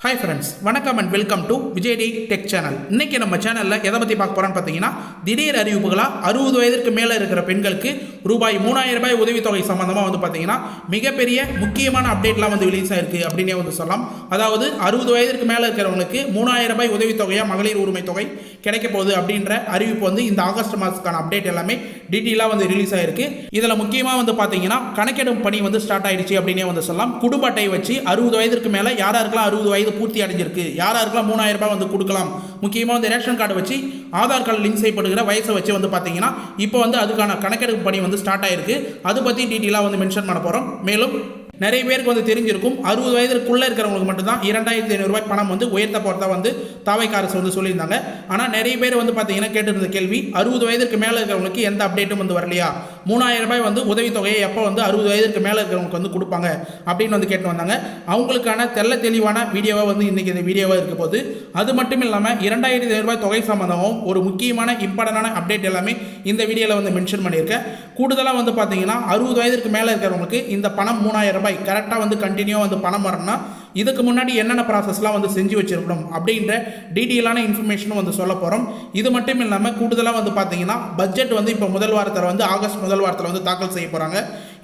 Hi friends, வணக்கம் and welcome to Vijay tech channel. இன்னைக்கு நம்ம சேனலில் எதை பற்றி பார்க்க போகிறோன்னு பார்த்தீங்கன்னா, திடீர் அறிவிப்புகளாக 60 வயதிற்கு மேலே இருக்கிற பெண்களுக்கு ரூபாய் 3000 உதவித்தொகை சம்மந்தமாக பார்த்தீங்கன்னா மிகப்பெரிய முக்கியமான அப்டேட்லாம் ரிலீஸ் ஆயிருக்கு அப்படின்னே சொல்லலாம். அதாவது 60 வயதிற்கு மேலே இருக்கிறவங்களுக்கு 3000 உதவித்தொகையாக மகளிர் உரிமை தொகை கிடைக்க போகுது அப்படின்ற அறிவிப்பு இந்த ஆகஸ்ட் மாதத்துக்கான அப்டேட் எல்லாமே டீட்டெயிலாக ரிலீஸ் ஆயிருக்கு. இதில் முக்கியமாக பார்த்தீங்கன்னா கணக்கெடும் பணி ஸ்டார்ட் ஆயிடுச்சு அப்படின்னே சொல்லலாம். குடும்ப அட்டை வச்சு 60 வயதிற்கு மேலே யாராருக்கெல்லாம் 60 வயது பூர்த்தி அடைஞ்சிருக்கு, யாராருக்கெல்லாம் 3000 கொடுக்கலாம். முக்கியமாக ரேஷன் கார்டு வச்சு ஆதார் கார்டு லிங்க் செய்யப்படுகிற வயசை வச்சு பார்த்தீங்கன்னா இப்போ அதுக்கான கணக்கெடுப்பு பணி ஸ்டார்ட் ஆயிருக்கு. அது பற்றி டீட்டெயிலாக மென்ஷன் பண்ண போகிறோம். மேலும் நிறைய பேருக்கு தெரிஞ்சிருக்கும், 60 வயதிற்குள்ளே இருக்கிறவங்களுக்கு மட்டும்தான் 2500 ரூபாய் பணம் உயர்த்த போகிறதா தாவைக்க அரசு சொல்லியிருந்தாங்க. ஆனால் நிறைய பேர் பார்த்தீங்கன்னா கேட்டிருந்த கேள்வி, 60 வயதிற்கு மேலே இருக்கிறவங்களுக்கு எந்த அப்டேட்டும் வரலையா, 3000 ரூபாய் உதவித்தொகையை எப்போ 60 வயதிற்கு மேலே இருக்கிறவங்களுக்கு கொடுப்பாங்க அப்படின்னு கேட்டு வந்தாங்க. அவங்களுக்கான தெளிவான வீடியோவாக இன்னைக்கு இந்த வீடியோவாக இருக்க போது. அது மட்டும் இல்லாமல் 2500 ரூபாய் தொகை சம்பந்தமும் ஒரு முக்கியமான இம்பார்ட்டன்டான அப்டேட் எல்லாமே இந்த வீடியோவில் மென்ஷன் பண்ணியிருக்கேன். கூடுதலாக பார்த்தீங்கன்னா 60 வயதிற்கு மேலே இருக்கிறவங்களுக்கு இந்த பணம் 3000 ரூபாய் கரெக்டாக கண்டினியூவாக பணம் வரணும்னா இதுக்கு முன்னாடி என்னென்ன ப்ராசஸ்லாம் செஞ்சு வச்சிருக்கணும் அப்படின்ற டீட்டெயிலான இன்ஃபர்மேஷனும் சொல்ல போகிறோம். இது மட்டும் இல்லாமல் கூடுதலாக பார்த்தீங்கன்னா பட்ஜெட் இப்போ முதல் வாரத்தில் ஆகஸ்ட் முதல் வாரத்தில் தாக்கல் செய்ய போகிறாங்க.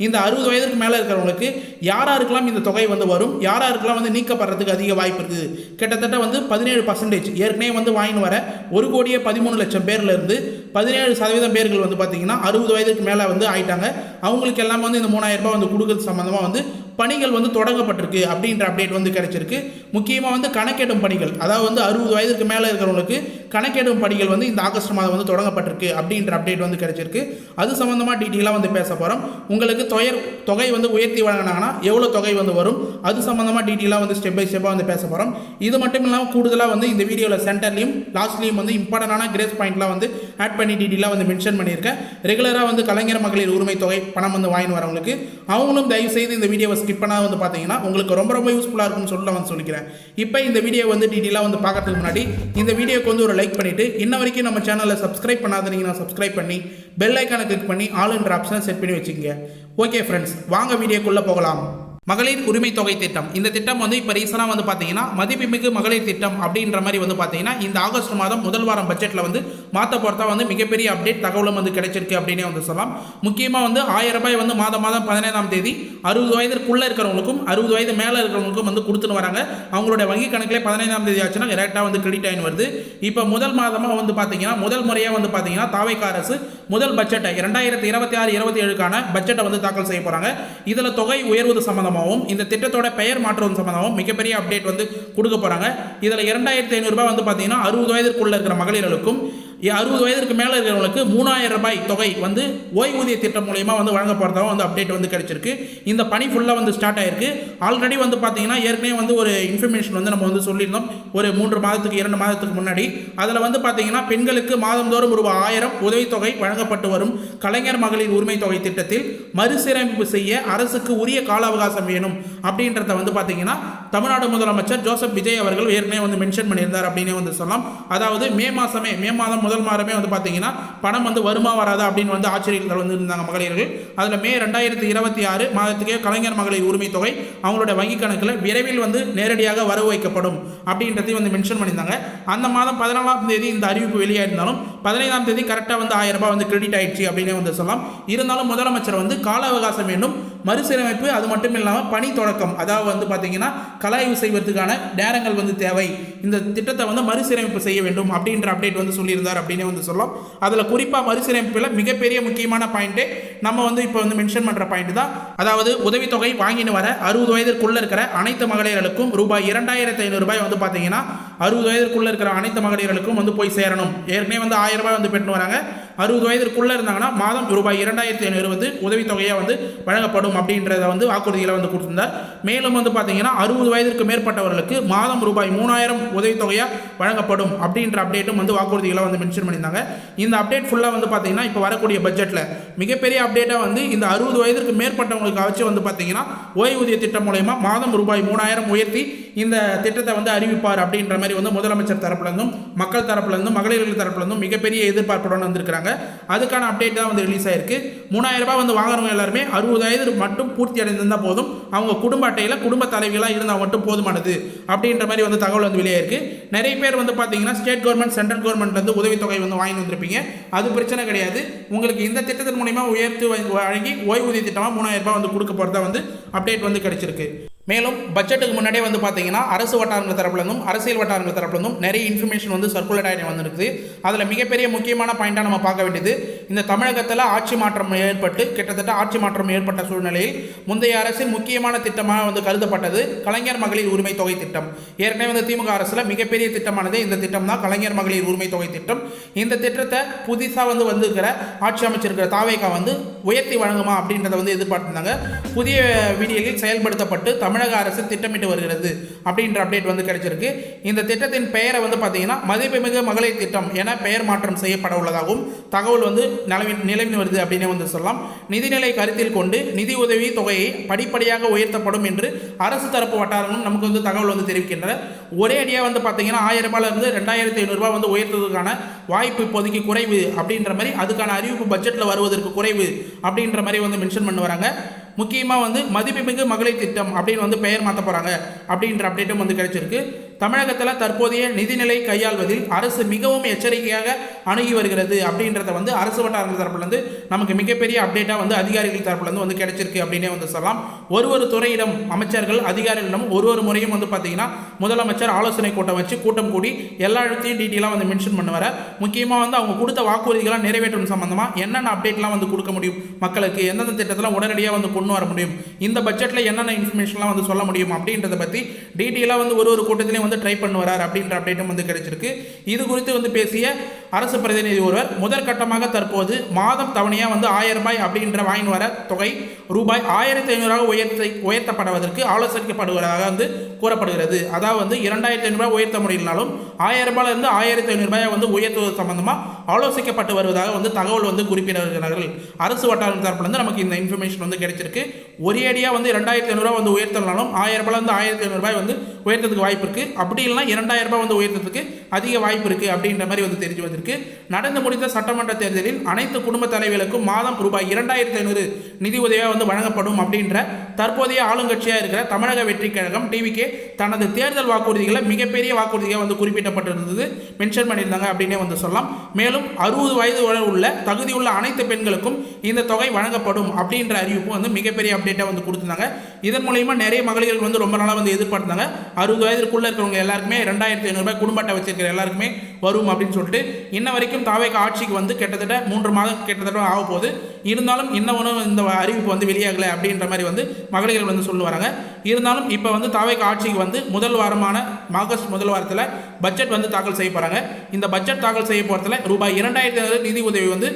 இந்த 60 வயதுக்கு மேலே இருக்கிறவங்களுக்கு யாராருக்கெல்லாம் இந்த தொகை வரும், யாராருக்கெல்லாம் நீக்கப்படுறதுக்கு அதிக வாய்ப்பு இருக்குது. கிட்டத்தட்ட 17% ஏற்கனவே வாங்கின்னு வர 1,13,00,000 பேர்லேருந்து 17% பேர்கள் பார்த்தீங்கன்னா 60 வயதுக்கு மேலே ஆயிட்டாங்க. அவங்களுக்கு எல்லாம் இந்த 3000 ரூபாய் கொடுக்கறது சம்மந்தமாக பணிகள் தொடங்கப்பட்டிருக்கு அப்படின்ற அப்டேட் கிடைச்சிருக்கு. முக்கியமாக கணக்கெடும் பணிகள், அதாவது 60 வயதுக்கு மேலே இருக்கிறவங்களுக்கு கணக்கெடும் பணிகள் இந்த ஆகஸ்ட் மாதம் தொடங்கப்பட்டிருக்கு அப்படின்ற அப்டேட் கிடைச்சிருக்கு. அது சம்மந்தமாக டீட்டெயிலாக பேச போகிறோம். உங்களுக்கு தொகை உயர்த்தி வழங்கினாங்கன்னா எவ்வளோ தொகை வரும், அது சம்மந்தமாக டீட்டெயிலாக ஸ்டெப் பை ஸ்டெப்பாக பேச போகிறோம். இது மட்டும் இல்லாமல் கூடுதலாக இந்த வீடியோவில் சென்டர்லையும் லாஸ்ட்லையும் இம்பார்ட்டன்டான கிரேஸ் பாயிண்ட்லாம் ஆட் பண்ணி டீட்டெயிலாக மென்ஷன் பண்ணியிருக்கேன். ரெகுலராக கலைஞர் மகளிர் உரிமை தொகை பணம் வாங்கின்னு வரவங்களுக்கு அவங்களும் தயவு செய்து இந்த வீடியோவை ஸ்கிப் பண்ணால் பார்த்தீங்கன்னா உங்களுக்கு ரொம்ப ரொம்ப யூஸ்ஃபுல்லாக இருக்கும்னு சொல்லிக்கிறேன். இப்போ இந்த வீடியோ டீட்டெயிலாக பார்க்கறதுக்கு முன்னாடி இந்த வீடியோக்கு ஒரு லைக் பண்ணிவிட்டு இன்ன வரைக்கும் நம்ம சேனலை சப்ஸ்கிரைப் பண்ணாதீங்கன்னா சப்ஸ்கிரைப் பண்ணி பெல் ஐக்கானை கிளிக் பண்ணி ஆல் என்ற ஆப்ஷனை செட் பண்ணி வச்சுக்கோங்க. ஓகே ஃப்ரெண்ட்ஸ், வாங்க வீடியோக்குள்ளே போகலாம். மகளிர் உரிமை தொகை திட்டம், இந்த திட்டம் இப்போ ரீசனாக பார்த்தீங்கன்னா மதிப்புமிகு மகளிர் திட்டம் அப்படின்ற மாதிரி பார்த்தீங்கன்னா இந்த ஆகஸ்ட் மாதம் முதல் வாரம் பட்ஜெட்டில் மாற்ற போகிறதா மிகப்பெரிய அப்டேட் தகவலும் கிடைச்சிருக்கு அப்படின்னே சொல்லலாம். முக்கியமாக 1000 ரூபாய் மாதம் 15ஆம் தேதி 60 வயதிற்குள்ளே இருக்கிறவங்களுக்கும் 60 வயது மேலே இருக்கிறவங்களுக்கும் கொடுத்துன்னு வராங்க. அவங்களுடைய வங்கி கணக்கிலே 15ஆம் தேதி ஆச்சுன்னா டேரெக்டாக கிரெடிட் ஆகி வருது. இப்போ முதல் மாதமாக பார்த்தீங்கன்னா முதல் முறையாக பார்த்தீங்கன்னா தாவைக்க அரசு முதல் பட்ஜெட்டை 2026-27க்கான பட்ஜெட்டை தாக்கல் செய்ய போகிறாங்க. இதில் தொகை உயர்வது சம்பந்தமாக இந்த திட்டத்தோட பெயர் மாற்றுவது சம்பந்தமாக மிகப்பெரிய அப்டேட் கொடுக்க போறாங்க. இதுல 2500 ரூபாய் பார்த்தீங்கன்னா 60 வயதிற்குள்ள இருக்கிற மகளிர்களுக்கும் 60 வயதிற்கு மேலே இருக்கிறவங்களுக்கு 3000 ரூபாய் தொகை ஓய்வூதிய திட்டம் மூலமா வழங்க போகிறதாவும் அப்டேட் கிடைச்சிருக்கு. இந்த பணி ஃபுல்லாக ஸ்டார்ட் ஆயிருக்கு. ஆல்ரெடி பார்த்தீங்கன்னா ஏற்கனவே ஒரு இன்ஃபர்மேஷன் நம்ம சொல்லியிருந்தோம் ஒரு 3 மாதத்துக்கு 2 மாதத்துக்கு முன்னாடி. அதில் பார்த்தீங்கன்னா பெண்களுக்கு மாதந்தோறும் ரூபாய் 1000 உதவித்தொகை வழங்கப்பட்டு வரும் கலைஞர் மகளிர் உரிமை தொகை திட்டத்தில் மறுசீரமைப்பு செய்ய அரசுக்கு உரிய கால அவகாசம் வேணும் அப்படின்றத பார்த்தீங்கன்னா தமிழ்நாடு முதலமைச்சர் ஜோசப் விஜய் அவர்கள் ஏற்கனவே மென்ஷன் பண்ணியிருந்தார் அப்படின்னு சொல்லலாம். அதாவது மே மாதம் முதல் மாதமே பார்த்தீங்கன்னா பணம் வருமா வராதா அப்படின்னு ஆச்சரியத்தில் இருந்தாங்க மகளிர்கள். அதில் மே 2026 மாதத்துக்கே கலைஞர் மகளிர் உரிமை தொகை அவங்களுடைய வங்கி கணக்கில் விரைவில் நேரடியாக வரவு வைக்கப்படும் அப்படின்றதையும் மென்ஷன் பண்ணியிருந்தாங்க. அந்த மாதம் 14ஆம் தேதி இந்த அறிவிப்பு வெளியாயிருந்தாலும் 15ஆம் தேதி கரெக்டாக 1000 ரூபாய் கிரெடிட் ஆயிடுச்சு அப்படின்னு சொல்லலாம். இருந்தாலும் முதலமைச்சர் கால அவகாசம் வேண்டும், மறுசீரமைப்பு, அது மட்டும் இல்லாமல் பணி தொடக்கம், அதாவது பார்த்தீங்கன்னா கலாய்வு செய்வதற்கான நேரங்கள் தேவை, இந்த திட்டத்தை மறுசீரமைப்பு செய்ய வேண்டும் அப்படின்ற அப்டேட் சொல்லியிருந்தார் அப்படின்னு சொல்லலாம். அதில் குறிப்பாக மறுசீரமைப்பில் மிகப்பெரிய முக்கியமான பாயிண்ட்டே நம்ம இப்போ மென்ஷன் பண்ணுற பாயிண்ட் தான். அதாவது உதவித்தொகை வாங்கின்னு வர 60 வயதிற்குள்ள இருக்கிற அனைத்து மகளிர்களுக்கும் ரூபாய் 2500 ரூபாய் பார்த்தீங்கன்னா 60 வயதிற்குள்ள இருக்கிற அனைத்து மகளிர்களுக்கும் போய் சேரணும். ஏற்கனவே 1000 ரூபாய் பெற்று வராங்க. 60 வயதிற்குள்ள இருந்தாங்கன்னா மாதம் ரூபாய் 2500 உதவித்தொகையாக வழங்கப்படும் அப்படின்றத வாக்குறுதியில் கொடுத்திருந்தார். மேலும் பார்த்தீங்கன்னா 60 வயதிற்கு மேற்பட்டவர்களுக்கு மாதம் ரூபாய் 3000 உதவித்தொகையாக வழங்கப்படும் அப்படின்ற அப்டேட்டும் வாக்குறுதிகளை மென்ஷன் பண்ணியிருந்தாங்க. இந்த அப்டேட் ஃபுல்லாக பார்த்தீங்கன்னா இப்போ வரக்கூடிய பட்ஜெட்டில் மிகப்பெரிய அப்டேட்டாக இந்த 60 வயதிற்கு மேற்பட்டவங்களுக்கு வச்சு பார்த்தீங்கன்னா ஓய்வூதிய திட்டம் மூலமா மாதம் ரூபாய் 3000 உயர்த்தி இந்த திட்டத்தை அறிவிப்பார் அப்படின்ற மாதிரி முதலமைச்சர் தரப்புலேருந்தும் மக்கள் தரப்புலேருந்தும் மகளிர்கள் தரப்புலேருந்தும் மிகப்பெரிய எதிர்பார்ப்புடன் வந்திருக்கிறாங்க. பண்ணியிருந்தாங்க. அதுக்கான அப்டேட் தான் வந்து ரிலீஸ் ஆயிருக்கு. 3000 ரூபாய் வந்து வாங்குறவங்க எல்லாருமே 60 வயது மட்டும் பூர்த்தி அடைந்திருந்தால் போதும், அவங்க குடும்ப அட்டையில் குடும்ப தலைவிகளாக இருந்தால் மட்டும் போதுமானது அப்படின்ற மாதிரி வந்து தகவல் வந்து வெளியாயிருக்கு. நிறைய பேர் வந்து பார்த்தீங்கன்னா ஸ்டேட் கவர்மெண்ட் சென்ட்ரல் கவர்மெண்ட் வந்து உதவித்தொகை வந்து வாங்கி வந்திருப்பீங்க. அது பிரச்சனை கிடையாது. உங்களுக்கு இந்த திட்டத்தின் மூலிமா உயர்த்து வழங்கி ஓய்வூதிய திட்டமாக 3000 ரூபாய் வந்து கொடுக்க போகிறதா வந்து அப்டேட் வந்து கிடைச்சிருக்கு. மேலும் பட்ஜெட்டுக்கு முன்னாடியே வந்து பார்த்தீங்கன்னா அரசு வட்டாரங்கள் தரப்புலேருந்தும் அரசியல் வட்டாரங்கள் தரப்புலேருந்தும் நிறைய இன்ஃபர்மேஷன் வந்து சர்க்குலேட் ஆகி வந்துருக்குது. அதில் மிகப்பெரிய முக்கியமான பாயிண்டாக நம்ம பார்க்க வேண்டியது, இந்த தமிழகத்தில் ஆட்சி மாற்றம் ஏற்பட்டு கிட்டத்தட்ட ஆட்சி மாற்றம் ஏற்பட்ட சூழ்நிலையில் முந்தைய அரசின் முக்கியமான திட்டமாக வந்து கருதப்பட்டது கலைஞர் மகளிர் உரிமை தொகை திட்டம். ஏற்கனவே வந்து திமுக அரசில் மிகப்பெரிய திட்டமானது இந்த திட்டம் தான், கலைஞர் மகளிர் உரிமை தொகை திட்டம். இந்த திட்டத்தை புதுசாக வந்து வந்திருக்கிற ஆட்சி அமைச்சிருக்கிற தாவேகா வந்து உயர்த்தி வழங்குமா அப்படின்றத வந்து எதிர்பார்த்திருந்தாங்க. புதிய விடியலில் செயல்படுத்தப்பட்டு தமிழக அரசு திட்டமிட்டு வருகிறது அப்படின்ற அப்டேட் வந்து கிடைச்சிருக்கு. இந்த திட்டத்தின் பெயரை வந்து பார்த்தீங்கன்னா மதிப்புமிகு மகளிர் திட்டம் என பெயர் மாற்றம் செய்யப்பட உள்ளதாகவும் தகவல் வந்து நிலவி வருது அப்படின்னு வந்து சொல்லலாம். நிதிநிலை கருத்தில் கொண்டு நிதி உதவி தொகையை படிப்படியாக உயர்த்தப்படும் என்று அரசு தரப்பு வட்டாரங்களும் நமக்கு வந்து தகவல் வந்து தெரிவிக்கின்றன. ஒரே அடியாக வந்து பார்த்தீங்கன்னா 1000 ரூபாயிலிருந்து 2500 ரூபாய் வந்து உயர்த்ததுக்கான வாய்ப்பு இப்போதைக்கு குறைவு அப்படின்ற மாதிரி, அதுக்கான அறிவிப்பு பட்ஜெட்டில் வருவதற்கு குறைவு அப்படின்ற மாதிரி வந்து மென்ஷன் பண்ணி வராங்க. முக்கியமாக வந்து மதிப்புமிகு மகளிர் திட்டம் அப்படின்னு வந்து பெயர் மாற்ற போகிறாங்க அப்படின்ற அப்டேட்டும் வந்து கிடைச்சிருக்கு. தமிழகத்தில் தற்போதைய நிதிநிலை கையாள்வதில் அரசு மிகவும் எச்சரிக்கையாக அணுகி வருகிறது அப்படின்றத வந்து அரசு வட்டாரங்கள் தரப்புலேருந்து நமக்கு மிகப்பெரிய அப்டேட்டாக வந்து அதிகாரிகள் தரப்புலேருந்து வந்து கிடைச்சிருக்கு அப்படின்னே வந்து சொல்லலாம். ஒரு துறையிடம் அமைச்சர்கள் அதிகாரிகளிடம் ஒரு முறையும் வந்து பார்த்தீங்கன்னா முதலமைச்சர் ஆலோசனை கூட்டம் வச்சு கூட்டம் கூடி எல்லா இடத்தையும் டீட்டெயிலாக வந்து மென்ஷன் பண்ணுவார். முக்கியமாக வந்து அவங்க கொடுத்த வாக்குறுதிகளை நிறைவேற்றும் சம்பந்தமாக என்னென்ன அப்டேட்லாம் வந்து கொடுக்க முடியும், மக்களுக்கு எந்தெந்த திட்டத்தில் உடனடியாக வந்து கொண்டு வர முடியும், இந்த பட்ஜெட்டில் என்னென்ன இன்ஃபர்மேஷன்லாம் வந்து சொல்ல முடியும் அப்படின்றத பற்றி டீட்டெயிலாக வந்து ஒரு கூட்டத்திலையும் வந்து ட்ரை பண்ணுவார் அப்படின்ற அப்டேட்டும் வந்து கிடைச்சிருக்கு. இது குறித்து வந்து பேசிய அரசு பிரதிநிதி ஒருவர் முதற்கட்டமாக தற்போது மாதம் தவணையாக வந்து 1000 ரூபாய் அப்படின்ற வாங்கி வர தொகை ரூபாய் 1500 உயர்த்தப்படுவதற்கு ஆலோசிக்கப்படுவதாக வந்து கூறப்படுகிறது. அதாவது வந்து 2500 ரூபாய் உயர்த்த முடியலனாலும் 1000 ரூபாயிலிருந்து 1500 ரூபாயை வந்து உயர்த்துவது சம்பந்தமாக ஆலோசிக்கப்பட்டு வருவதாக வந்து தகவல் வந்து குறிப்பிடுகிறார்கள். அரசு வட்டாரம் தரப்புலேருந்து நமக்கு இந்த இன்ஃபர்மேஷன் வந்து கிடைச்சிருக்கு. ஒரே அடியாக வந்து 2500 ரூபாய் வந்து உயர்த்தனாலும் 1000 ரூபாயிலிருந்து 1500 ரூபாய் வந்து உயர்த்ததுக்கு வாய்ப்பு இருக்குது. அப்படி இல்லைனா 2000 ரூபாய் வந்து உயர்த்ததுக்கு அதிக வாய்ப்பு இருக்குது அப்படின்ற மாதிரி வந்து தெரிஞ்சு வந்திருக்கு. நடந்து முடிந்த சட்டமன்ற தேர்தலில் அனைத்து குடும்ப தலைவர்களுக்கும் மாதம் ரூபாய் 2500 நிதி உதவியாக வந்து வழங்கப்படும் அப்படின்ற தற்போதைய ஆளுங்கட்சியாக இருக்கிற தமிழக வெற்றி கழகம் டிவிகே தனது தேர்தல் வாக்குறுதிகளை மிகப்பெரிய வாக்குறுதியாக வந்து குறிப்பிடப்பட்டிருந்தது, மென்ஷன் பண்ணியிருந்தாங்க அப்படின்னே வந்து சொல்லலாம். மேலும் 60 வயது உள்ள தகுதியுள்ள அனைத்து பெண்களுக்கும் இந்த தொகை வழங்கப்படும் அப்படின்ற அறிவிப்பு வந்து மிகப்பெரிய அப்டேட்டாக வந்து கொடுத்துருந்தாங்க. இதன் மூலயமா நிறைய மகளிர்கள் வந்து ரொம்ப நாளாக வந்து எதிர்பார்த்தாங்க 60 வயதுக்குள்ளே இருக்கிறவங்க எல்லாருக்குமே 2500 ரூபாய் குடும்ப அட்டை வச்சிருக்கிற எல்லாருக்குமே வரும் அப்படின்னு சொல்லிட்டு. இன்ன வரைக்கும் தாவேகா ஆட்சிக்கு வந்து கிட்டத்தட்ட 3 மாதம் கிட்டத்தட்ட ஆக போகுது. இருந்தாலும் இன்னும் இந்த அறிவிப்பு வந்து வெளியாகலை அப்படின்ற மாதிரி வந்து மகளிர்கள் வந்து சொல்லி வராங்க. இருந்தாலும் இப்போ வந்து தாவேகா ஆட்சிக்கு வந்து முதல் வாரமான ஆகஸ்ட் முதல் வாரத்தில் பட்ஜெட் வந்து தாக்கல் செய்ய போகிறாங்க. இந்த பட்ஜெட் தாக்கல் செய்ய போகிறதுல ரூபாய் 2500 நிதி உதவி வந்து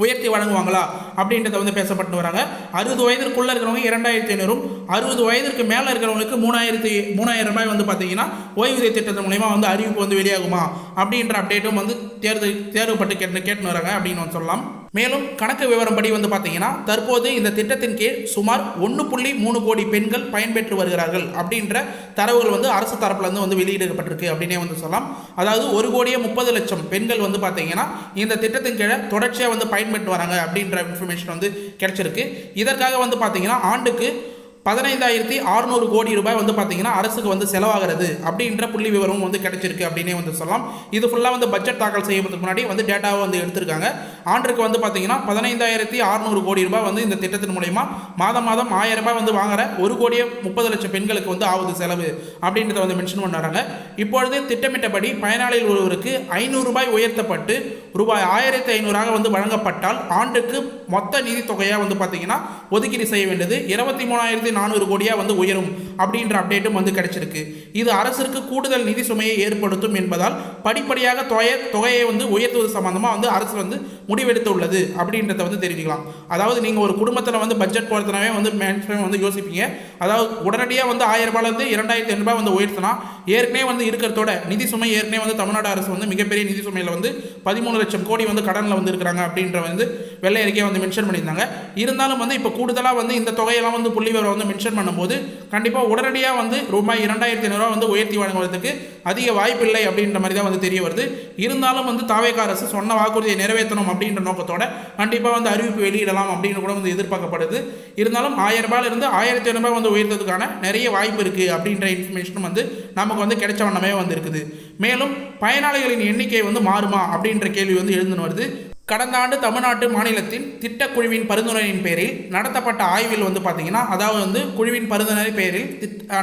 உயர்த்தி வழங்குவாங்களா அப்படின்றத வந்து பேசப்பட்டு வராங்க. 60 வயதிற்குள்ளே இருக்கிறவங்க 2500, 60 வயதிற்கு மேலே இருக்கிறவங்களுக்கு 3000 ரூபாய் வந்து பார்த்தீங்கன்னா ஓய்வூதிய திட்டத்தின் மூலமா வந்து அறிவிப்பு வந்து வெளியாகுமா அப்படின்ற அப்டேட்டும் வந்து தேர்வுப்பட்டு கேட்டு வராங்க அப்படின்னு வந்து சொல்லலாம். மேலும் கணக்கு விவரம்படி வந்து பார்த்தீங்கன்னா தற்போது இந்த திட்டத்தின் கீழ் சுமார் 1.3 கோடி பெண்கள் பயன்பெற்று வருகிறார்கள் அப்படின்ற தரவுகள் வந்து அரசு தரப்புலேருந்து வந்து வெளியிடப்பட்டிருக்கு அப்படின்னே வந்து சொல்லலாம். அதாவது 1,30,00,000 பெண்கள் வந்து பார்த்தீங்கன்னா இந்த திட்டத்தின் கீழே தொடர்ச்சியாக வந்து பயன்பெற்று வராங்க அப்படின்ற இன்ஃபர்மேஷன் வந்து கிடைச்சிருக்கு. இதற்காக வந்து பார்த்தீங்கன்னா ஆண்டுக்கு 15,600 கோடி ரூபாய் வந்து பார்த்தீங்கன்னா அரசுக்கு வந்து செலவாகிறது அப்படின்ற புள்ளி விவரம் வந்து கிடைச்சிருக்கு அப்படின்னே வந்து சொல்லலாம். இது ஃபுல்லாக வந்து பட்ஜெட் தாக்கல் செய்யறதுக்கு முன்னாடி வந்து டேட்டாவை வந்து எடுத்திருக்காங்க. ஆண்டுக்கு வந்து பார்த்தீங்கன்னா 15,600 கோடி ரூபாய் வந்து இந்த திட்டத்தின் மூலயமா மாதம் 1000 ரூபாய் வந்து வாங்குற 1,30,00,000 பெண்களுக்கு வந்து ஆகுது செலவு அப்படின்றத வந்து மென்ஷன் பண்ணுறாங்க. இப்பொழுது திட்டமிட்டபடி பயனாளிகள் ஒருவருக்கு 500 ரூபாய் உயர்த்தப்பட்டு ரூபாய் 1500 வந்து வழங்கப்பட்டால் ஆண்டுக்கு மொத்த நிதி தொகையாக வந்து பார்த்தீங்கன்னா ஒதுக்கீடு செய்ய வேண்டியது 23,400 கோடியாக வந்து உயரும் அப்படின்ற அப்டேட்டும் வந்து கிடைச்சிருக்கு. இது அரசிற்கு கூடுதல் நிதி சுமையை ஏற்படுத்தும் என்பதால் படிப்படியாக தொகையை வந்து உயர்த்துவது சம்பந்தமாக வந்து அரசு வந்து முடிவெடுத்து உள்ளது அப்படின்றத வந்து தெரிஞ்சுக்கலாம். அதாவது நீங்கள் ஒரு குடும்பத்தில் வந்து பட்ஜெட் போடுறதுனாவே வந்து மேக்ஸிமம் வந்து யோசிப்பீங்க. அதாவது உடனடியாக வந்து 1000 ரூபாயிலிருந்து 2,500 ரூபாய் வந்து உயர்த்தினா ஏற்கனவே வந்து இருக்கிறதோட நிதி சுமை ஏற்கனவே வந்து தமிழ்நாடு அரசு வந்து மிகப்பெரிய நிதி சுமையில் வந்து 13 லட்சம் கோடி வந்து கடனில் வந்து இருக்கிறாங்க அப்படின்ற வந்து வெள்ளை அறிக்கையை வந்து மென்ஷன் பண்ணியிருந்தாங்க. இருந்தாலும் வந்து இப்போ கூடுதலாக வந்து இந்த தொகையெல்லாம் வந்து புள்ளிவிவரம் வந்து மென்ஷன் பண்ணும்போது கண்டிப்பாக உடனடியாக வந்து ரூபாய் 2500 வந்து உயர்த்தி வழங்குவதற்கு அதிக வாய்ப்பில்லை அப்படின்ற மாதிரி தான் வந்து தெரிய வருது. இருந்தாலும் வந்து தாவேகா அரசு சொன்ன வாக்குறுதியை நிறைவேற்றணும் அப்படின்ற நோக்கத்தோட கண்டிப்பாக வந்து அறிவிப்பு வெளியிடலாம் அப்படின்னு கூட வந்து எதிர்பார்க்கப்படுது. இருந்தாலும் 1000 ரூபாயிலிருந்து 1500 ரூபாய் வந்து உயர்த்ததுக்கான நிறைய வாய்ப்பு இருக்குது அப்படின்ற இன்ஃபர்மேஷனும் வந்து நமக்கு வந்து கிடைச்ச வண்ணமே வந்து இருக்குது. மேலும் பயனாளிகளின் எண்ணிக்கை வந்து மாறுமா அப்படின்ற கேள்வி வந்து எழுந்துன்னு வருது. கடந்த ஆண்டு தமிழ்நாட்டு மாநிலத்தின் திட்டக்குழுவின் பரிந்துரையின் பேரில் நடத்தப்பட்ட ஆய்வில் வந்து பார்த்தீங்கன்னா, அதாவது வந்து குழுவின் பரிந்துரை பேரில்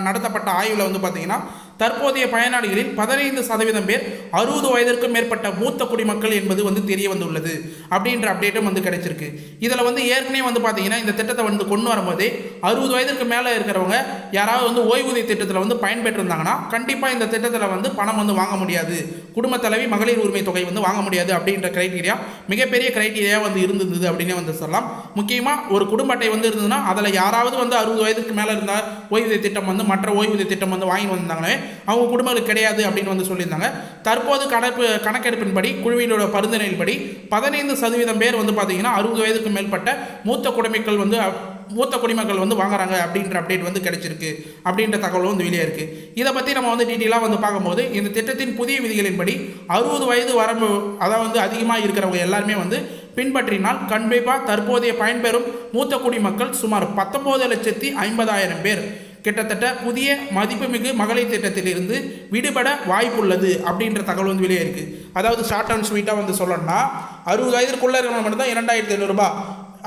நடத்தப்பட்ட ஆய்வில் வந்து பார்த்தீங்கன்னா, தற்போதைய பயனாளிகளில் 15% பேர் 60 வயதிற்கும் மேற்பட்ட மூத்த குடிமக்கள் என்பது வந்து தெரிய வந்துள்ளது அப்படின்ற அப்டேட்டும் வந்து கிடைச்சிருக்கு. இதில் வந்து ஏற்கனவே வந்து பார்த்தீங்கன்னா இந்த திட்டத்தை வந்து கொண்டு வரும்போதே 60 வயதிற்கு மேலே இருக்கிறவங்க யாராவது வந்து ஓய்வூதிய திட்டத்தில் வந்து பயன்பெற்றிருந்தாங்கன்னா கண்டிப்பாக இந்த திட்டத்தில் வந்து பணம் வந்து வாங்க முடியாது, குடும்ப தலைவி மகளிர் உரிமை தொகை வந்து வாங்க முடியாது அப்படின்ற கிரைட்டீரியா மிகப்பெரிய கிரைட்டீரியா வந்து இருந்தது அப்படின்னே வந்து சொல்லலாம். முக்கியமாக ஒரு குடும்ப அட்டை வந்து இருந்ததுன்னா அதில் யாராவது வந்து 60 வயதுக்கு மேலே இருந்தால் ஓய்வூதிய திட்டம் வந்து மற்ற ஓய்வூதிய திட்டம் வந்து வாங்கி வந்தாங்களே அவங்க குடும்பங்களுக்கு கிடையாது அப்படின்னு வந்து சொல்லியிருந்தாங்க. தற்போது கணக்கெடுப்பின்படி குழுவினோட பரிந்துரையின்படி 15% பேர் வந்து பார்த்தீங்கன்னா 60 வயதுக்கு மேற்பட்ட மூத்த குடிமக்கள் வந்து வாங்குறாங்க அப்படின்ற அப்டேட் வந்து கிடைச்சிருக்கு அப்படின்ற தகவலும் வந்து வெளியே இருக்குது. இதை பற்றி நம்ம வந்து டீட்டெயிலாக வந்து பார்க்கும்போது இந்த திட்டத்தின் புதிய விதிகளின்படி 60 வயது வரம்பு அதாவது அதிகமாக இருக்கிறவங்க எல்லாருமே வந்து பின்பற்றினால் கண்டிப்பாக தற்போதைய பயன்பெறும் மூத்த குடிமக்கள் சுமார் 19,50,000 பேர் கிட்டத்தட்ட புதிய மதிப்புமிகு மகளிர் திட்டத்திலிருந்து விடுபட வாய்ப்புள்ளது அப்படின்ற தகவல் வந்து வெளியே இருக்குது. அதாவது ஷார்ட் அண்ட் ஸ்வீட்டாக வந்து சொல்லணும்னா 60 வயதிற்குள்ளே இருக்கிறவங்க மட்டும்தான் 2,500 ரூபாய்,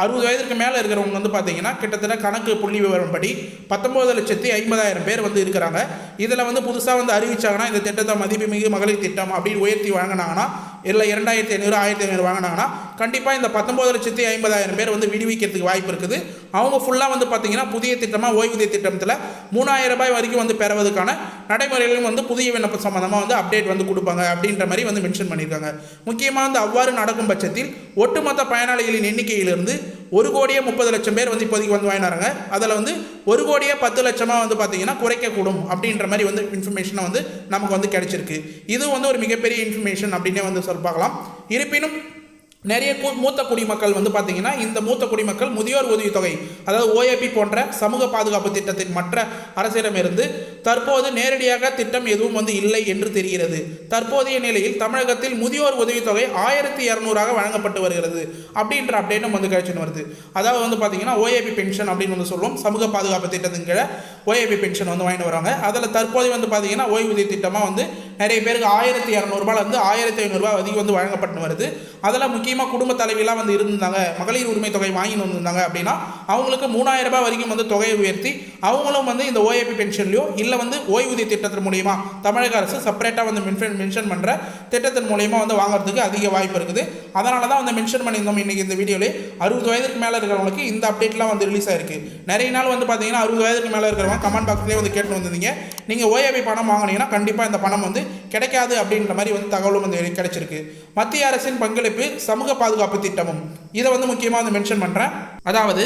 60 வயதுக்கு மேலே இருக்கிறவங்க வந்து பார்த்தீங்கன்னா கிட்டத்தட்ட கணக்கு புள்ளி விவரம் படி 19,50,000 பேர் வந்து இருக்கிறாங்க. இதில் வந்து புதுசாக வந்து அறிவிச்சாங்கன்னா இந்த திட்டத்தை மதிப்புமிகு மகளிர் திட்டம் அப்படின்னு உயர்த்தி வாங்கினாங்கன்னா இல்லை 2,500 1,500 வாங்கினாங்கன்னா கண்டிப்பாக இந்த 19,50,000 பேர் வந்து விடுவிக்கிறதுக்கு வாய்ப்பு இருக்குது. அவங்க ஃபுல்லாக வந்து பார்த்தீங்கன்னா புதிய திட்டமாக ஓய்வூதிய திட்டத்தில் 3,000 ரூபாய் வரைக்கும் வந்து பெறுவதற்கான நடைமுறைகளும் வந்து புதிய விண்ணப்பம் சம்பந்தமாக வந்து அப்டேட் வந்து கொடுப்பாங்க அப்படின்ற மாதிரி வந்து மென்ஷன் பண்ணியிருக்காங்க. முக்கியமாக வந்து அவ்வாறு நடக்கும் பட்சத்தில் ஒட்டுமொத்த பயனாளிகளின் எண்ணிக்கையிலிருந்து 1,30,00,000 பேர் வந்து இப்போதைக்கு வந்து வாங்கினாங்க. அதில் வந்து 1,10,00,000 வந்து பார்த்தீங்கன்னா குறைக்கக்கூடும் அப்படின்ற மாதிரி வந்து இன்ஃபர்மேஷனை வந்து நமக்கு வந்து கிடைச்சிருக்கு. இது வந்து ஒரு மிகப்பெரிய இன்ஃபர்மேஷன் அப்படின்னே வந்து பார்க்கலாம். இருப்பினும் நிறைய மூத்த குடிமக்கள் வந்து பார்த்தீங்கன்னா இந்த மூத்த குடிமக்கள் முதியோர் உதவித்தொகை அதாவது ஓஏபி போன்ற சமூக பாதுகாப்பு திட்டத்தின் மற்ற அரசிடமிருந்து தற்போது நேரடியாக திட்டம் எதுவும் வந்து இல்லை என்று தெரிகிறது. தற்போதைய நிலையில் தமிழகத்தில் முதியோர் உதவித்தொகை 1,200 வழங்கப்பட்டு வருகிறது அப்படின்ற அப்டேட்டும் வந்து கிடைச்சின்னு வருது. அதாவது வந்து பார்த்தீங்கன்னா ஓஏபி பென்ஷன் அப்படின்னு வந்து சொல்லுவோம், சமூக பாதுகாப்பு திட்டத்தின் கீழே ஓஏபி பென்ஷன் வந்து வாங்கிட்டு வராங்க. அதில் தற்போது வந்து பார்த்தீங்கன்னா ஓய்வூதிய திட்டமாக வந்து நிறைய பேருக்கு 1,200 ரூபாயிலிருந்து 1,500 ரூபாய் அதிகம் வந்து வழங்கப்பட்டு வருது. அதில் முக்கியமாக குடும்ப தலைவிலாம் வந்து இருந்தாங்க, மகளிர் உரிமை தொகை வாங்கிட்டு வந்திருந்தாங்க அப்படின்னா அவங்களுக்கு 3,000 ரூபாய் வரைக்கும் வந்து தொகையை உயர்த்தி அவங்களும் வந்து இந்த ஓஏபி பென்ஷன்லையோ இல்லை வந்து ஓய்வூதிய திட்டத்தின் மூலியமா தமிழக அரசு செப்பரேட்டாக வந்து மென்ஷன் பண்ணுற திட்டத்தின் மூலியமா வந்து வாங்குறதுக்கு அதிக வாய்ப்பு இருக்குது. அதனால தான் வந்து மென்ஷன் பண்ணியிருந்தோம் இன்றைக்கி இந்த வீடியோவில் 60 வயதுக்கு மேலே இருக்கிறவங்களுக்கு இந்த அப்டேட்லாம் வந்து ரிலீஸ் ஆயிருக்கு. நிறைய நாள் வந்து பார்த்தீங்கன்னா 60 வயதுக்கு மேலே இருக்கிறவங்க கமெண்ட் பாக்ஸ்லேயே வந்து கேட்டு வந்திருந்தீங்க, நீங்கள் ஓஏபி பணம் வாங்கினீங்கன்னா கண்டிப்பாக இந்த பணம் வந்து கிடைக்காது அப்படின்ற மாதிரி வந்து தகவலும் வந்து கிடைச்சிருக்கு. மத்திய அரசின் பங்களிப்பு சமூக பாதுகாப்பு திட்டமும் இதை வந்து முக்கியமாக வந்து மென்ஷன் பண்ணுறேன். அதாவது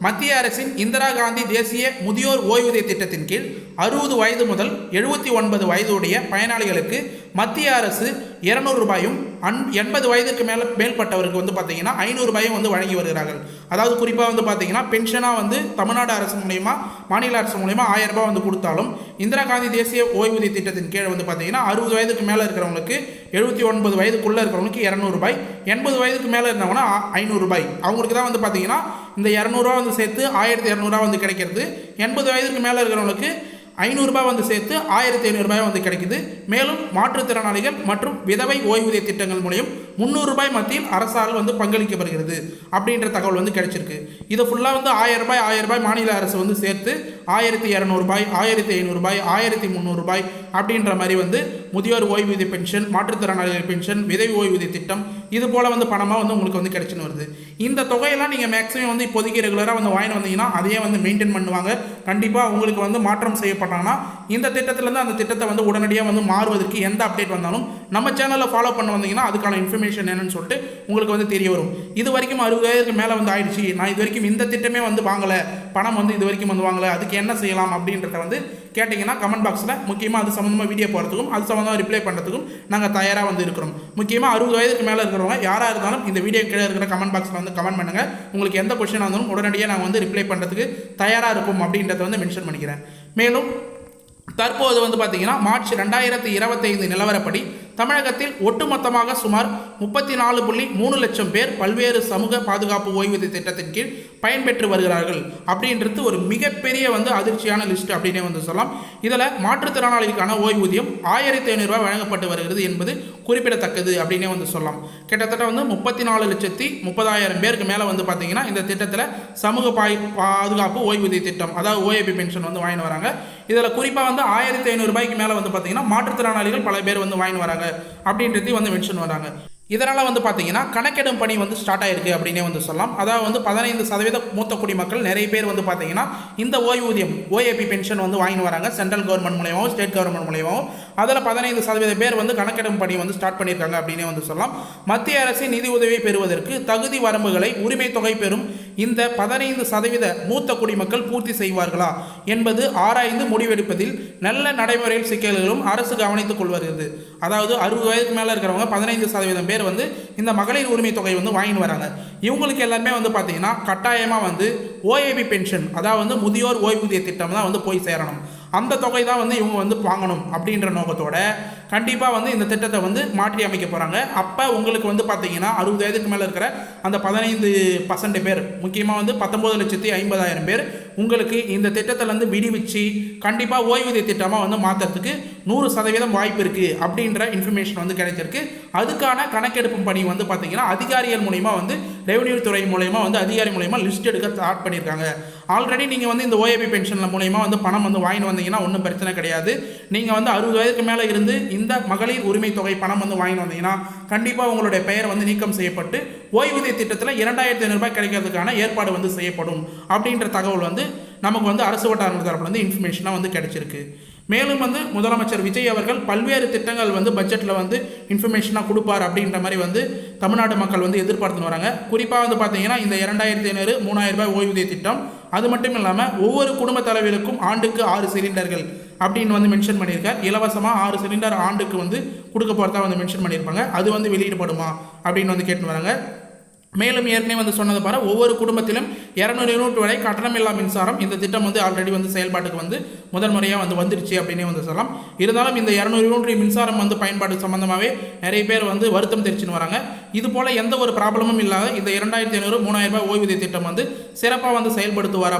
மத்திய அரசின் இந்திரா காந்தி தேசிய முதியோர் ஓய்வூதிய திட்டத்தின் கீழ் 60 வயது முதல் 79 வயதுடைய பயனாளிகளுக்கு மத்திய அரசு 200 ரூபாயும் 80 வயதுக்கு மேற்பட்டவருக்கு வந்து பார்த்தீங்கன்னா 500 ரூபாயும் வந்து வழங்கி வருகிறார்கள். அதாவது குறிப்பாக வந்து பார்த்தீங்கன்னா பென்ஷனாக வந்து தமிழ்நாடு அரசு மூலயமா மாநில அரசு மூலயமா 1000 ரூபாய் வந்து கொடுத்தாலும் இந்திரா காந்தி தேசிய ஓய்வூதிய திட்டத்தின் கீழே வந்து பார்த்தீங்கன்னா 60 வயதுக்கு மேலே இருக்கிறவங்களுக்கு 79 வயதுக்குள்ளே இருக்கிறவங்களுக்கு 200 ரூபாய், 80 வயதுக்கு மேலே இருந்தவங்கன்னா 500 ரூபாய். அவங்களுக்கு தான் வந்து பார்த்தீங்கன்னா இந்த 200 ரூபா வந்து சேர்த்து 1,200 ரூபா வந்து கிடைக்கிறது. 80 வயதுக்கு மேலே இருக்கிறவங்களுக்கு 500 ரூபாய் வந்து சேர்த்து 1,500 ரூபாய் வந்து கிடைக்குது. மேலும் மாற்றுத்திறனாளிகள் மற்றும் விதவை ஓய்வூதிய திட்டங்கள் மூலம் 300 ரூபாய் மத்தியில் அரசால் வந்து பங்களிக்கப்படுகிறது அப்படின்ற தகவல் வந்து கிடைச்சிருக்கு. இது ஃபுல்லாக வந்து 1,000 ரூபாய் மாநில அரசு வந்து சேர்த்து 1,200 ரூபாய், 1,500 ரூபாய், 1,300 ரூபாய் அப்படின்ற மாதிரி வந்து முதியோர் ஓய்வூதிய பென்ஷன், மாற்றுத்திறனாளிகள் பென்ஷன், விதவை ஓய்வூதிய திட்டம் இது போல் வந்து பணமாக வந்து உங்களுக்கு வந்து கிடைச்சின்னு வருது. இந்த தொகையெல்லாம் நீங்கள் மேக்ஸிமம் வந்து இப்போதைக்கு ரெகுலராக வந்து வாங்கிட்டு வந்தீங்கன்னா அதையே வந்து மெயின்டைன் பண்ணுவாங்க. கண்டிப்பாக உங்களுக்கு வந்து மாற்றம் செய்யப்பட்டாங்கன்னா இந்த திட்டத்திலேருந்து அந்த திட்டத்தை வந்து உடனடியாக வந்து மாறுவதற்கு எந்த அப்டேட் வந்தாலும் நம்ம சேனலில் ஃபாலோ பண்ண வந்தீங்கன்னா அதுக்கான இன்ஃபர்மேஷன் என்னன்னு சொல்லிட்டு உங்களுக்கு வந்து தெரிய வரும். இது வரைக்கும் 60 வயதுக்கு மேலே வந்து ஆயிடுச்சு, நான் இது வரைக்கும் இந்த திட்டமே வந்து வாங்கலை, பணம் வந்து இது வரைக்கும் வந்து வாங்கலை, அதுக்கு என்ன செய்யலாம் அப்படின்றத வந்து கேட்டிங்கன்னா கமெண்ட் பாக்ஸில் முக்கியமாக அது சம்மந்தமாக வீடியோ போகிறதுக்கும் அது சம்மந்தமாக ரிப்ளை பண்ணுறதுக்கும் நாங்கள் தயாராக வந்து இருக்கிறோம். முக்கியமாக 60 வயதுக்கு மேலே இருக்கிறவங்க யாராக இருந்தாலும் இந்த வீடியோ கீழே இருக்கிற கமெண்ட் பாக்ஸில் வந்து கமெண்ட் பண்ணுங்கள். உங்களுக்கு எந்த கொஸ்டினாக இருந்தாலும் உடனடியாக நாங்கள் வந்து ரிப்ளை பண்ணுறதுக்கு தயாராக இருக்கும் அப்படின்றத வந்து மென்ஷன் பண்ணிக்கிறேன். மேலும் தற்போது வந்து பார்த்தீங்கன்னா மார்ச் 2025 நிலவரப்படி தமிழகத்தில் ஒட்டுமொத்தமாக சுமார் 34.3 லட்சம் பேர் பல்வேறு சமூக பாதுகாப்பு ஓய்வூதிய திட்டத்தின் கீழ் பயன்பெற்று வருகிறார்கள் அப்படின்றது ஒரு மிகப்பெரிய வந்து அதிர்ச்சியான லிஸ்ட் அப்படின்னே வந்து சொல்லலாம். இதில் மாற்றுத்திறனாளிகளுக்கான ஓய்வூதியம் 1500 ரூபாய் வழங்கப்பட்டு வருகிறது என்பது குறிப்பிடத்தக்கது அப்படின்னே வந்து சொல்லலாம். கிட்டத்தட்ட வந்து 34,30,30,000 பேருக்கு மேலே வந்து பார்த்தீங்கன்னா இந்த திட்டத்தில் சமூக பாதுகாப்பு ஓய்வூதிய திட்டம் அதாவது ஓஏபி பென்ஷன் வந்து வாங்கி வராங்க. இதில் குறிப்பாக வந்து 1500 ரூபாய்க்கு மேலே வந்து பார்த்தீங்கன்னா மாற்றுத்திறனாளிகள் பல பேர் வந்து வாங்கி வராங்க அப்படின்றதையும் வந்து மென்ஷன் வராங்க. இதனால் வந்து பார்த்தீங்கன்னா கணக்கெடும் பணி வந்து ஸ்டார்ட் ஆயிருக்கு அப்படின்னே வந்து சொல்லலாம். அதாவது வந்து 15% மூத்த குடிமக்கள் நிறைய பேர் வந்து பார்த்தீங்கன்னா இந்த ஓய்வூதியம் ஓஏபி பென்ஷன் வந்து வாங்கி வராங்க. சென்ட்ரல் கவர்மெண்ட் மூலியமாகவும் ஸ்டேட் கவர்மெண்ட் மூலியமாகவும் அதில் 15% பேர் வந்து கணக்கெடும் பணி வந்து ஸ்டார்ட் பண்ணியிருக்காங்க அப்படின்னே வந்து சொல்லலாம். மத்திய அரசின் நிதி உதவியை பெறுவதற்கு தகுதி வரம்புகளை உரிமை தொகை பெறும் இந்த 15% மூத்த குடிமக்கள் பூர்த்தி செய்வார்களா என்பது ஆராய்ந்து முடிவெடுப்பதில் நல்ல நடைமுறையில் சிக்கல்களும் அரசு கவனித்துக் கொள்வது. அதாவது 60 வயதுக்கு மேலே இருக்கிறவங்க 15% பேர் வந்து இந்த மகளிர் உரிமை தொகை வந்து வாங்கிட்டு வராங்க. இவங்களுக்கு எல்லாருமே வந்து பார்த்தீங்கன்னா கட்டாயமாக வந்து ஓஏபி பென்ஷன் அதாவது வந்து முதியோர் ஓய்வூதிய திட்டம் தான் வந்து போய் சேரணும். அந்த தொகை தான் வந்து இவங்க வந்து வாங்கணும் அப்படின்ற நோக்கத்தோட கண்டிப்பாக வந்து இந்த திட்டத்தை வந்து மாற்றி அமைக்க போகிறாங்க. அப்போ உங்களுக்கு வந்து பார்த்தீங்கன்னா 60 வயதுக்கு மேலே இருக்கிற அந்த 15% பேர் முக்கியமாக வந்து 19,50,000 பேர் உங்களுக்கு இந்த திட்டத்திலேருந்து விடுவிச்சு கண்டிப்பாக ஓய்வூதிய திட்டமாக வந்து மாற்றுறதுக்கு 100% வாய்ப்பு இருக்குது அப்படின்ற இன்ஃபர்மேஷன் வந்து கிடைச்சிருக்கு. அதுக்கான கணக்கெடுப்பு பணி வந்து பார்த்தீங்கன்னா அதிகாரிகள் மூலயமா வந்து ரெவன்யூ துறை மூலயமா வந்து அதிகாரி மூலயமா லிஸ்ட் எடுக்க ஸ்டார்ட் பண்ணியிருக்காங்க. ஆல்ரெடி நீங்கள் வந்து இந்த ஓஏபி பென்ஷன் மூலயமா வந்து பணம் வந்து வாங்கிட்டு வந்தீங்கன்னா ஒன்றும் பிரச்சனை கிடையாது. நீங்கள் வந்து 60 வயதுக்கு மேலே இருந்து இந்த மகளிர் உரிமை தொகை பணம் வந்து வாங்கிட்டு வந்தீங்கன்னா கண்டிப்பாக உங்களுடைய பெயர் வந்து நீக்கம் செய்யப்பட்டு ஓய்வூதிய திட்டத்தில் 2,500 ரூபாய் கிடைக்கிறதுக்கான ஏற்பாடு வந்து செய்யப்படும் அப்படின்ற தகவல் வந்து நமக்கு வந்து அரசு வட்டார தரப்புல வந்து இன்ஃபர்மேஷனாக வந்து கிடைச்சிருக்கு. மேலும் வந்து முதலமைச்சர் விஜய் அவர்கள் பல்வேறு திட்டங்கள் வந்து பட்ஜெட்டில் வந்து இன்ஃபர்மேஷனாக கொடுப்பார் அப்படின்ற மாதிரி வந்து தமிழ்நாடு மக்கள் வந்து எதிர்பார்த்துன்னு வராங்க. குறிப்பாக வந்து பார்த்தீங்கன்னா இந்த 2,500 3,000 ரூபாய் ஓய்வூதிய திட்டம் அது மட்டும் இல்லாமல் ஒவ்வொரு குடும்ப தலைவர்களுக்கும் ஆண்டுக்கு 6 சிலிண்டர்கள் அப்படின்னு வந்து மென்ஷன் பண்ணியிருக்கார். இலவசமாக 6 சிலிண்டர் ஆண்டுக்கு வந்து கொடுக்க போகிறதா வந்து மென்ஷன் பண்ணியிருப்பாங்க. அது வந்து வெளியிடப்படுமா அப்படின்னு வந்து கேட்டு வராங்க. மேலும் ஏற்கனவே வந்து சொன்னது பாரு ஒவ்வொரு குடும்பத்திலும் 200 யூனிட் வரை கட்டணமில்லா மின்சாரம் இந்த திட்டம் வந்து ஆல்ரெடி வந்து செயல்பாட்டுக்கு வந்து முதல் முறையாக வந்து வந்துருச்சு அப்படின்னே வந்து சொல்லலாம். இருந்தாலும் இந்த 200 யூனிட் மின்சாரம் வந்து பயன்பாடு சம்பந்தமாகவே நிறைய பேர் வந்து வருத்தம் தெரிச்சுன்னு வராங்க. இது போல் எந்த ஒரு ப்ராப்ளமும் இல்லாத இந்த 2,500 3,000 ரூபாய் ஓய்வூதிய திட்டம் வந்து சிறப்பாக வந்து செயல்படுத்துவாரா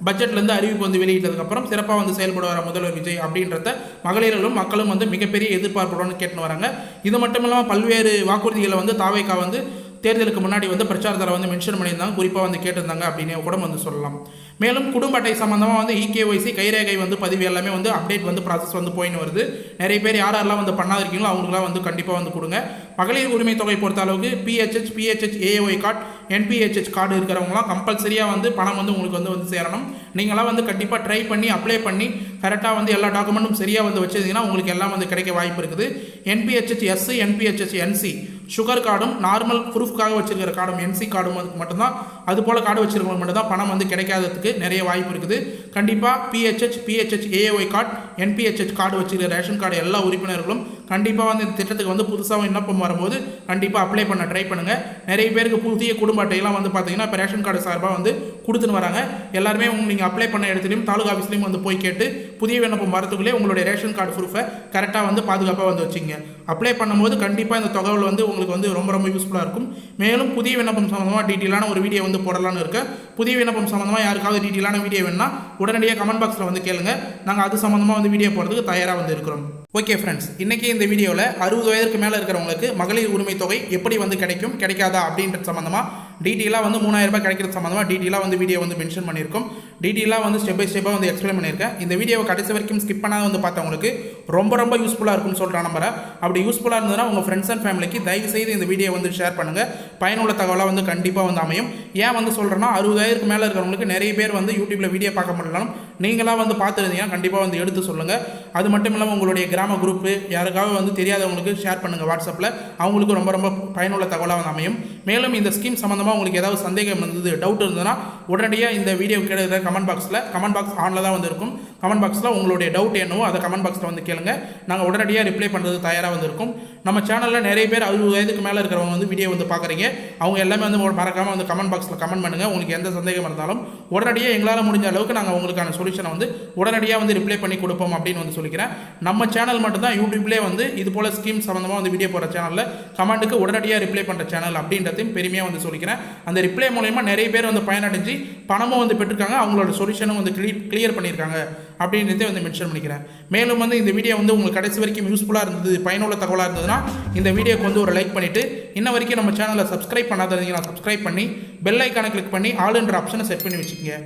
பட்ஜெட்லேருந்து அறிவிப்பு வந்து வெளியிட்டதுக்கப்புறம் சிறப்பாக வந்து செயல்படுவார் முதல்வர் விஜய் அப்படின்றத மகளிர்களும் மக்களும் வந்து மிகப்பெரிய எதிர்பார்ப்புடன் கேட்டுன்னு வராங்க. இது மட்டும் இல்லாமல் பல்வேறு வாக்குறுதிகளை வந்து தாவேகா வந்து தேர்தலுக்கு முன்னாடி வந்து பிரச்சாரத்தில் வந்து மென்ஷன் பண்ணியிருந்தாங்க, குறிப்பாக வந்து கேட்டிருந்தாங்க அப்படின்னு கூட வந்து சொல்லலாம். மேலும் குடும்ப அட்டை சம்மந்தமாக வந்து இகேஒய்சி கைரேகை வந்து பதிவு எல்லாமே வந்து அப்டேட் வந்து ப்ராசஸ் வந்து போயின்னு வருது. நிறைய பேர் யாரெல்லாம் வந்து பண்ணாதிருக்கீங்களோ அவங்களுக்குலாம் வந்து கண்டிப்பாக வந்து கொடுங்க. மகளிர் உரிமை தொகை பொறுத்த அளவுக்கு பிஹெச்ஹெச் ஏஓஐ கார்டு என்பிஹெச்ஹெச் கார்டு இருக்கிறவங்களாம் கம்பல்சரியாக வந்து பணம் வந்து உங்களுக்கு வந்து சேரணும். நீங்களாம் வந்து கண்டிப்பாக ட்ரை பண்ணி அப்ளை பண்ணி கரெக்டாக வந்து எல்லா டாக்குமெண்ட்டும் சரியாக வந்து வச்சுருந்தீங்கன்னா உங்களுக்கு எல்லாம் வந்து கிடைக்க வாய்ப்பு இருக்குது. NPHH SC NPHH NC sugar கார்டும் நார்மல் ப்ரூஃப்காக வச்சிருக்கிற கார்டும் என்சி கார்டும் மட்டும்தான் அது போல் கார்டு வச்சிருக்கவங்க மட்டும்தான் பணம் வந்து கிடைக்காததுக்கு நிறைய வாய்ப்பு இருக்குது. கண்டிப்பாக பிஹெச்ஹெச் ஏஓஐ கார்டு என்பிஹெச்ஹெச் கார்டு வச்சிருக்கிற ரேஷன் கார்டு எல்லா உறுப்பினர்களும் கண்டிப்பாக வந்து இந்த திட்டத்துக்கு வந்து புதுசாக விண்ணப்பம் வரும்போது கண்டிப்பாக அப்ளை பண்ண ட்ரை பண்ணுங்கள். நிறைய பேருக்கு புதிய குடும்ப அட்டையெல்லாம் வந்து பார்த்தீங்கன்னா இப்போ ரேஷன் கார்டு சார்பாக வந்து கொடுத்துன்னு வராங்க. எல்லாருமே நீங்கள் அப்ளை பண்ண இடத்துலையும் தாலுகா ஆஃபீஸ்லையும் வந்து போய் கேட்டு புதிய விண்ணப்பம் வரத்துக்குள்ளே உங்களுடைய ரேஷன் கார்டு ப்ரூஃபை கரெக்டாக வந்து பாதுகாப்பாக வந்து வச்சுங்க. அப்ளை பண்ணும்போது கண்டிப்பாக இந்த தகவல் வந்து உங்களுக்கு வந்து ரொம்ப ரொம்ப யூஸ்ஃபுல்லாக இருக்கும். மேலும் புதிய விண்ணப்பம் சம்மந்தமாக டீட்டெயிலான ஒரு வீடியோ வந்து போடலான்னு இருக்க. புதிய விண்ணப்பம் சம்மந்தமாக யாருக்காவது டீட்டெயிலான வீடியோ வேணும்னா உடனடியாக கமெண்ட் பாக்ஸில் வந்து கேளுங்க. நாங்கள் அது சம்மந்தமாக வந்து வீடியோ போடுறதுக்கு தயாராக வந்து இருக்கிறோம். ஓகே ஃப்ரெண்ட்ஸ், இன்றைக்கி இந்த வீடியோவில் 60 வயதுக்கு மேலே இருக்கிறவங்களுக்கு மகளிர் உரிமை தொகை எப்படி வந்து கிடைக்காதா அப்படின்றது சம்மந்தமாக டீட்டெயிலாக வந்து 3,000 ரூபாய் கிடைக்கிறது சம்மந்தமாக டீட்டெயிலாக வந்து வீடியோ வந்து மென்ஷன் பண்ணியிருக்கோம். டீட்டெயிலாக வந்து ஸ்டெப் பை ஸ்டெப்பாக வந்து எக்ஸ்பிளைன் பண்ணியிருக்கேன். இந்த வீடியோவை கடைசி வரைக்கும் ஸ்கிப் பண்ணாத வந்து பார்த்தவங்களுக்கு ரொம்ப ரொம்ப யூஸ்ஃபுல்லாக இருக்கும்னு சொல்கிற நம்பரை அப்படி யூஸ்ஃபுல்லாக இருந்ததுன்னா உங்கள் ஃப்ரெண்ட்ஸ் அண்ட் ஃபேமிலிக்கு தயவு செய்து இந்த வீடியோ வந்து ஷேர் பண்ணுங்கள். பயனுள்ள தகவலாக வந்து கண்டிப்பாக வந்து அமையும். ஏன் வந்து சொல்கிறேன்னா 60 வயதுக்கு மேலே இருக்கிறவங்களுக்கு நிறைய பேர் வந்து யூடியூப்பில் வீடியோ பார்க்க முடியலாம், நீங்களாக வந்து பார்த்துருந்தீங்கன்னா கண்டிப்பாக வந்து எடுத்து சொல்லுங்கள். அது மட்டும் இல்லாமல் உங்களுடைய கிராம குரூப்பு யாருக்காவது வந்து தெரியாதவங்களுக்கு ஷேர் பண்ணுங்கள் வாட்ஸ்அப்பில். அவங்களுக்கு ரொம்ப ரொம்ப பயனுள்ள தகவலாக வந்து அமையும். மேலும் இந்த ஸ்கீம் சம்மந்தமாக உங்களுக்கு ஏதாவது சந்தேகம் இருந்தது, டவுட் இருந்ததுன்னா உடனடியாக இந்த வீடியோ கேட்குற கமெண்ட் பாக்ஸ் ஆனில் தான் வந்து இருக்கும். கமெண்ட் பாக்ஸில் உங்களுடைய டவுட் என்னவோ அதை கமெண்ட் பாக்ஸில் வந்து கேளுங்க. நாங்கள் உடனடியாக ரிப்ளை பண்ணுறது தயாராக வந்து இருக்கும். நம்ம சேனலில் நிறைய பேர் 60 வயதுக்கு மேலே இருக்கிறவங்க வந்து வீடியோ வந்து பார்க்குறீங்க. அவங்க எல்லாமே வந்து மறக்காமல் வந்து கமெண்ட் பாக்ஸில் கமெண்ட் பண்ணுங்கள். உங்களுக்கு எந்த சந்தேகம் இருந்தாலும் உடனடியாக எங்களால் முடிஞ்ச அளவுக்கு நாங்கள் உங்களுக்கான சொல்யூஷனை வந்து உடனடியாக வந்து ரிப்ளை பண்ணி கொடுப்போம் அப்படின்னு வந்து சொல்லிக்கிறேன். நம்ம சேனல் மட்டும்தான் யூடியூப்லேயே வந்து இது போல் ஸ்கீம் சம்மந்தமாக வந்து வீடியோ போகிற சேனலில் கமெண்ட்டுக்கு உடனடியாக ரிப்ளை பண்ணுற சேனல் அப்படின்றதையும் பெருமையாக வந்து சொல்லிக்கிறேன். அந்த ரிப்ளை மூலயமா நிறைய பேர் வந்து பயனடைஞ்சு பணமும் வந்து பெற்றிருக்காங்க, அவங்களோட சொல்யூஷனும் வந்து கிளியர் பண்ணியிருக்காங்க அப்படின்றதே வந்து மென்ஷன் பண்ணிக்கிறேன். மேலும் வந்து இந்த வீடியோ வந்து உங்களுக்கு கடைசி வரைக்கும் யூஸ்ஃபுல்லாக இருந்தது, பயனுள்ள தகவலாக இருந்ததுன்னா இந்த வீடியோக்கு வந்து ஒரு லைக் பண்ணிவிட்டு இன்ன வரைக்கும் நம்ம சேனலை சப்ஸ்கிரைப் பண்ணாதீங்கன்னா சப்ஸ்கிரைப் பண்ணி பெல் ஐக்கானை கிளிக் பண்ணி ஆல் என்ற ஆப்ஷனை செட் பண்ணி வச்சுக்கோங்க.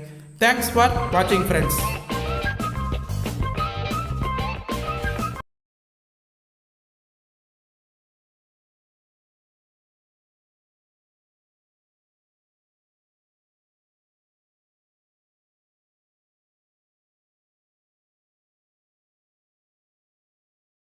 தேங்க்ஸ் ஃபார் வாட்சிங் ஃப்ரெண்ட்ஸ்.